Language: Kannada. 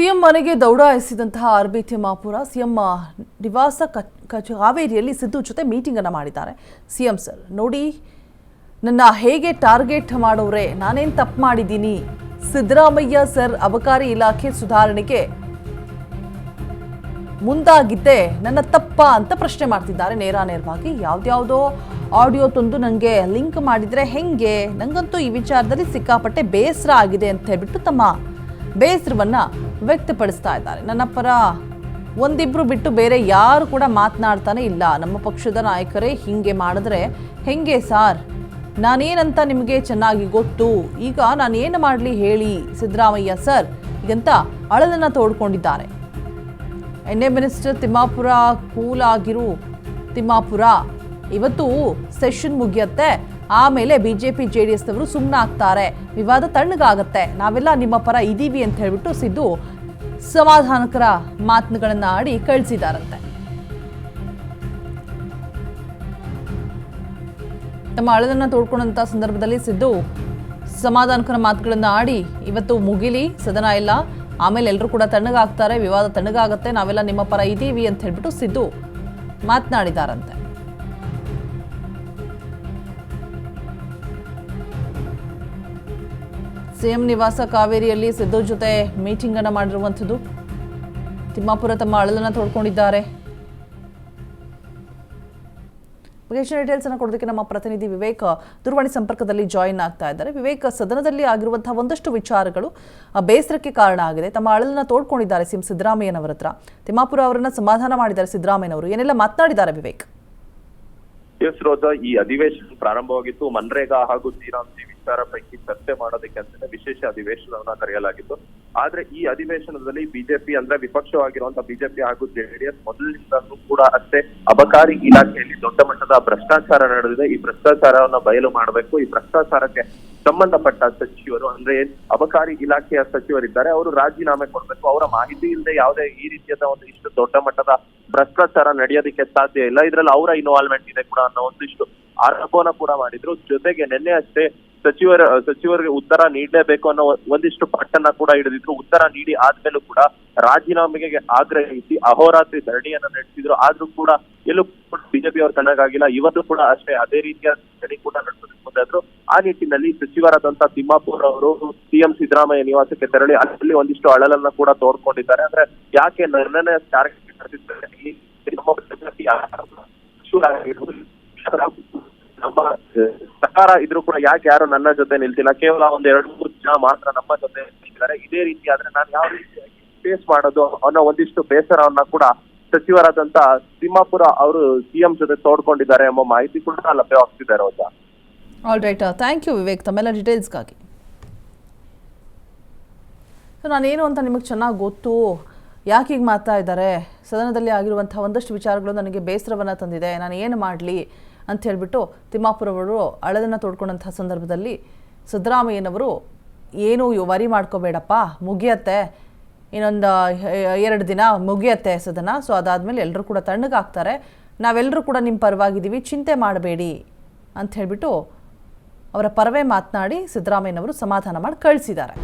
ಸಿಎಂ ಮನೆಗೆ ದೌಡಾಯಿಸಿದಂತಹ ಆರ್ಬಿ ತಿಮ್ಮಾಪುರ ಸಿಎಂ ನಿವಾಸ ಕಾವೇರಿಯಲ್ಲಿ ಸಿದ್ದು ಜೊತೆ ಮೀಟಿಂಗ್ ಅನ್ನು ಮಾಡಿದ್ದಾರೆ. ಸಿಎಂ ಸರ್ ನೋಡಿ, ನನ್ನ ಹೇಗೆ ಟಾರ್ಗೆಟ್ ಮಾಡೋರೆ, ನಾನೇನು ತಪ್ಪು ಮಾಡಿದ್ದೀನಿ, ಸಿದ್ದರಾಮಯ್ಯ ಸರ್ ಅಬಕಾರಿ ಇಲಾಖೆ ಸುಧಾರಣೆಗೆ ಮುಂದಾಗಿದ್ದೆ ನನ್ನ ತಪ್ಪ ಅಂತ ಪ್ರಶ್ನೆ ಮಾಡ್ತಿದ್ದಾರೆ. ನೇರವಾಗಿ ಯಾವ್ದ್ಯಾವುದೋ ಆಡಿಯೋ ತಂದು ನನಗೆ ಲಿಂಕ್ ಮಾಡಿದರೆ ಹೆಂಗೆ, ನನಗಂತೂ ಈ ವಿಚಾರದಲ್ಲಿ ಸಿಕ್ಕಾಪಟ್ಟೆ ಬೇಸರ ಆಗಿದೆ ಅಂತ ಹೇಳ್ಬಿಟ್ಟು ತಮ್ಮ ಬೇಸರವನ್ನು ವ್ಯಕ್ತಪಡಿಸ್ತಾ ಇದ್ದಾರೆ. ನನ್ನ ಪರ ಒಂದಿಬ್ರು ಬಿಟ್ಟು ಬೇರೆ ಯಾರು ಕೂಡ ಮಾತನಾಡ್ತಾನೆ ಇಲ್ಲ. ನಮ್ಮ ಪಕ್ಷದ ನಾಯಕರೇ ಹೀಗೆ ಮಾಡಿದ್ರೆ ಹೆಂಗೆ ಸಾರ್, ನಾನೇನಂತ ನಿಮಗೆ ಚೆನ್ನಾಗಿ ಗೊತ್ತು, ಈಗ ನಾನು ಏನು ಮಾಡಲಿ ಹೇಳಿ ಸಿದ್ದರಾಮಯ್ಯ ಸರ್ ಈಗಂತ ಅಳಲನ್ನು ತೋಡ್ಕೊಂಡಿದ್ದಾರೆ. ಎಣ್ಣೆ ಮಿನಿಸ್ಟರ್ ತಿಮ್ಮಾಪುರ ಕೂಲ್ ಆಗಿರು ತಿಮ್ಮಾಪುರ, ಇವತ್ತು ಸೆಷನ್ ಮುಗಿಯುತ್ತೆ, ಆಮೇಲೆ ಬಿಜೆಪಿ ಜೆಡಿಎಸ್ನವರು ಸುಮ್ಮನಾಗ್ತಾರೆ, ವಿವಾದ ತಣ್ಣಗಾಗತ್ತೆ, ನಾವೆಲ್ಲ ನಿಮ್ಮ ಪರ ಇದ್ದೀವಿ ಅಂತ ಹೇಳ್ಬಿಟ್ಟು ಸಿದ್ದು ಸಮಾಧಾನಕರ ಮಾತುಗಳನ್ನ ಆಡಿ ಕಳಿಸಿದಾರಂತೆ. ತಮ್ಮ ಅಳಲನ್ನ ತೋಡ್ಕೊಂಡಂತ ಸಂದರ್ಭದಲ್ಲಿ ಸಿದ್ದು ಸಮಾಧಾನಕರ ಮಾತುಗಳನ್ನ ಆಡಿ ಇವತ್ತು ಮುಗಿಲಿ ಸದನ ಎಲ್ಲ, ಆಮೇಲೆ ಎಲ್ಲರೂ ಕೂಡ ತಣ್ಣಗಾಗ್ತಾರೆ, ವಿವಾದ ತಣ್ಣಗಾಗತ್ತೆ, ನಾವೆಲ್ಲ ನಿಮ್ಮ ಪರ ಇದ್ದೀವಿ ಅಂತ ಹೇಳ್ಬಿಟ್ಟು ಸಿದ್ದು ಮಾತನಾಡಿದಾರಂತೆ. ಸಿಎಂ ನಿವಾಸ ಕಾವೇರಿಯಲ್ಲಿ ಸಿದ್ದು ಜೊತೆ ಮೀಟಿಂಗ್ ಅನ್ನು ಮಾಡಿರುವಂಥದ್ದು. ತಿಮ್ಮಾಪುರ ತಮ್ಮ ಅಳಲನ್ನ ತೋಡ್ಕೊಂಡಿದ್ದಾರೆ. ಡೀಟೇಲ್ಸ್ ಅನ್ನು ಕೊಡೋದಕ್ಕೆ ನಮ್ಮ ಪ್ರತಿನಿಧಿ ವಿವೇಕ್ ದೂರವಾಣಿ ಸಂಪರ್ಕದಲ್ಲಿ ಜಾಯಿನ್ ಆಗ್ತಾ ಇದ್ದಾರೆ. ವಿವೇಕ್, ಸದನದಲ್ಲಿ ಆಗಿರುವಂತಹ ಒಂದಷ್ಟು ವಿಚಾರಗಳು ಬೇಸರಕ್ಕೆ ಕಾರಣ ಆಗಿದೆ. ತಮ್ಮ ಅಳಲನ್ನ ತೋಡ್ಕೊಂಡಿದ್ದಾರೆ ಸಿಎಂ ಸಿದ್ದರಾಮಯ್ಯನವರ ಹತ್ರ. ತಿಮ್ಮಾಪುರ ಅವರನ್ನ ಸಮಾಧಾನ ಮಾಡಿದ್ದಾರೆ ಸಿದ್ದರಾಮಯ್ಯನವರು. ಏನೆಲ್ಲ ಮಾತನಾಡಿದ್ದಾರೆ ವಿವೇಕ್? ಎಸ್ ರೋಜಾ, ಈ ಅಧಿವೇಶನ ಪ್ರಾರಂಭವಾಗಿತ್ತು. ಮನ್ರೇಗಾ ಹಾಗೂ ಶ್ರೀರಾಮ್ಜಿ ವಿಚಾರ ಪೈಕಿ ಚರ್ಚೆ ಮಾಡೋದಕ್ಕೆ ಅಂತಾನೆ ವಿಶೇಷ ಅಧಿವೇಶನವನ್ನ ಕರೆಯಲಾಗಿತ್ತು. ಆದ್ರೆ ಈ ಅಧಿವೇಶನದಲ್ಲಿ ಬಿಜೆಪಿ ಅಂದ್ರೆ ವಿಪಕ್ಷವಾಗಿರುವಂತಹ ಬಿಜೆಪಿ ಹಾಗೂ ಜೆಡಿಎಸ್ ಮೊದಲಿನಿಂದಲೂ ಕೂಡ ಅಷ್ಟೇ ಅಬಕಾರಿ ಇಲಾಖೆಯಲ್ಲಿ ದೊಡ್ಡ ಮಟ್ಟದ ಭ್ರಷ್ಟಾಚಾರ ನಡೆದಿದೆ, ಈ ಭ್ರಷ್ಟಾಚಾರವನ್ನ ಬಯಲು ಮಾಡಬೇಕು, ಈ ಭ್ರಷ್ಟಾಚಾರಕ್ಕೆ ಸಂಬಂಧಪಟ್ಟ ಸಚಿವರು ಅಂದ್ರೆ ಅಬಕಾರಿ ಇಲಾಖೆಯ ಸಚಿವರಿದ್ದಾರೆ ಅವರು ರಾಜೀನಾಮೆ ಕೊಡ್ಬೇಕು, ಅವರ ಮಾಹಿತಿ ಇಲ್ಲದೆ ಯಾವುದೇ ಈ ರೀತಿಯಾದ ಒಂದು ಇಷ್ಟು ದೊಡ್ಡ ಮಟ್ಟದ ಭ್ರಷ್ಟಾಚಾರ ನಡೆಯೋದಕ್ಕೆ ಸಾಧ್ಯ ಇಲ್ಲ, ಇದ್ರಲ್ಲಿ ಅವರ ಇನ್ವಾಲ್ವ್ಮೆಂಟ್ ಇದೆ ಕೂಡ ಅನ್ನೋ ಒಂದಿಷ್ಟು ಆರೋಪನ ಕೂಡ ಮಾಡಿದ್ರು. ಜೊತೆಗೆ ನಿನ್ನೆ ಅಷ್ಟೇ ಸಚಿವರಿಗೆ ಉತ್ತರ ನೀಡಲೇಬೇಕು ಅನ್ನೋ ಒಂದಿಷ್ಟು ಪಟ್ಟನ್ನ ಕೂಡ ಹಿಡಿದಿದ್ರು. ಉತ್ತರ ನೀಡಿ ಆದ್ಮೇಲೂ ಕೂಡ ರಾಜೀನಾಮೆಗೆ ಆಗ್ರಹಿಸಿ ಅಹೋರಾತ್ರಿ ಧರಣಿಯನ್ನ ನಡೆಸಿದ್ರು. ಆದ್ರೂ ಕೂಡ ಎಲ್ಲೂ ಬಿಜೆಪಿ ಅವರು ತಣ್ಣಗಾಗಿಲ್ಲ. ಇವತ್ತು ಕೂಡ ಅಷ್ಟೇ ಅದೇ ರೀತಿಯ ಧರಣಿ ಕೂಡ ನಡೆಸೋದಕ್ಕೆ ಮುಂದಾದ್ರು. ಆ ನಿಟ್ಟಿನಲ್ಲಿ ಸಚಿವರಾದಂತಹ ತಿಮ್ಮಾಪುರ ಅವರು ಸಿಎಂ ಸಿದ್ದರಾಮಯ್ಯ ನಿವಾಸಕ್ಕೆ ತೆರಳಿ ಅಲ್ಲಿ ಒಂದಿಷ್ಟು ಅಳಲನ್ನ ಕೂಡ ತೋಡ್ಕೊಂಡಿದ್ದಾರೆ. ಅಂದ್ರೆ ಯಾಕೆ ನನ್ನನ್ನೇ ಟಾರ್ಗೆಟ್ ನಮ್ಮ ಸರ್ಕಾರ ಇದ್ರೂ ಕೂಡ ಯಾಕೆ ಯಾರು ನನ್ನ ಜೊತೆ ನಿಲ್ತಿಲ್ಲ, ಕೇವಲ ಒಂದ್ 2-3 ಜನ ಮಾತ್ರ ನಮ್ಮ ಜೊತೆ ನಿಲ್ತಿದ್ದಾರೆ, ಇದೇ ರೀತಿ ಆದ್ರೆ ನಾನು ಯಾವ ರೀತಿಯಾಗಿ ಫೇಸ್ ಮಾಡೋದು ಅನ್ನೋ ಒಂದಿಷ್ಟು ಬೇಸರವನ್ನ ಕೂಡ ಸಚಿವರಾದಂತ ತಿಮ್ಮಾಪುರ ಅವರು ಸಿಎಂ ಜೊತೆ ತೋಡ್ಕೊಂಡಿದ್ದಾರೆ ಎಂಬ ಮಾಹಿತಿ ಕೂಡ ಲಭ್ಯವಾಗ್ತಿದೆ Roja. All right, thank you Vivek ತಮ್ಮೆಲ್ಲ ಡೀಟೇಲ್ಸ್ಗಾಗಿ. ನಾನೇನು ಅಂತ ನಿಮಗೆ ಚೆನ್ನಾಗಿ ಗೊತ್ತು, ಯಾಕೆ ಹೀಗೆ ಮಾಡ್ತಾ ಇದ್ದಾರೆ, ಸದನದಲ್ಲಿ ಆಗಿರುವಂಥ ಒಂದಷ್ಟು ವಿಚಾರಗಳು ನನಗೆ ಬೇಸರವನ್ನು ತಂದಿದೆ, ನಾನು ಏನು ಮಾಡಲಿ ಅಂತ ಹೇಳಿಬಿಟ್ಟು ತಿಮ್ಮಾಪುರವರು ಅಳದನ್ನು ತೋಡ್ಕೊಂಡಂಥ ಸಂದರ್ಭದಲ್ಲಿ ಸಿದ್ದರಾಮಯ್ಯನವರು ಏನು ವರಿ ಮಾಡ್ಕೋಬೇಡಪ್ಪ, ಮುಗಿಯತ್ತೆ, ಇನ್ನೊಂದು 2 ದಿನ ಮುಗಿಯತ್ತೆ ಸದನ, ಸೊ ಅದಾದಮೇಲೆ ಎಲ್ಲರೂ ಕೂಡ ತಣ್ಣಗಾಗ್ತಾರೆ, ನಾವೆಲ್ಲರೂ ಕೂಡ ನಿಮ್ಮ ಪರವಾಗಿದ್ದೀವಿ, ಚಿಂತೆ ಮಾಡಬೇಡಿ ಅಂತ ಹೇಳಿಬಿಟ್ಟು ಅವರ ಪರವೇ ಮಾತನಾಡಿ ಸಿದ್ದರಾಮಯ್ಯನವರು ಸಮಾಧಾನ ಮಾಡಿ ಕಳಿಸಿದ್ದಾರೆ.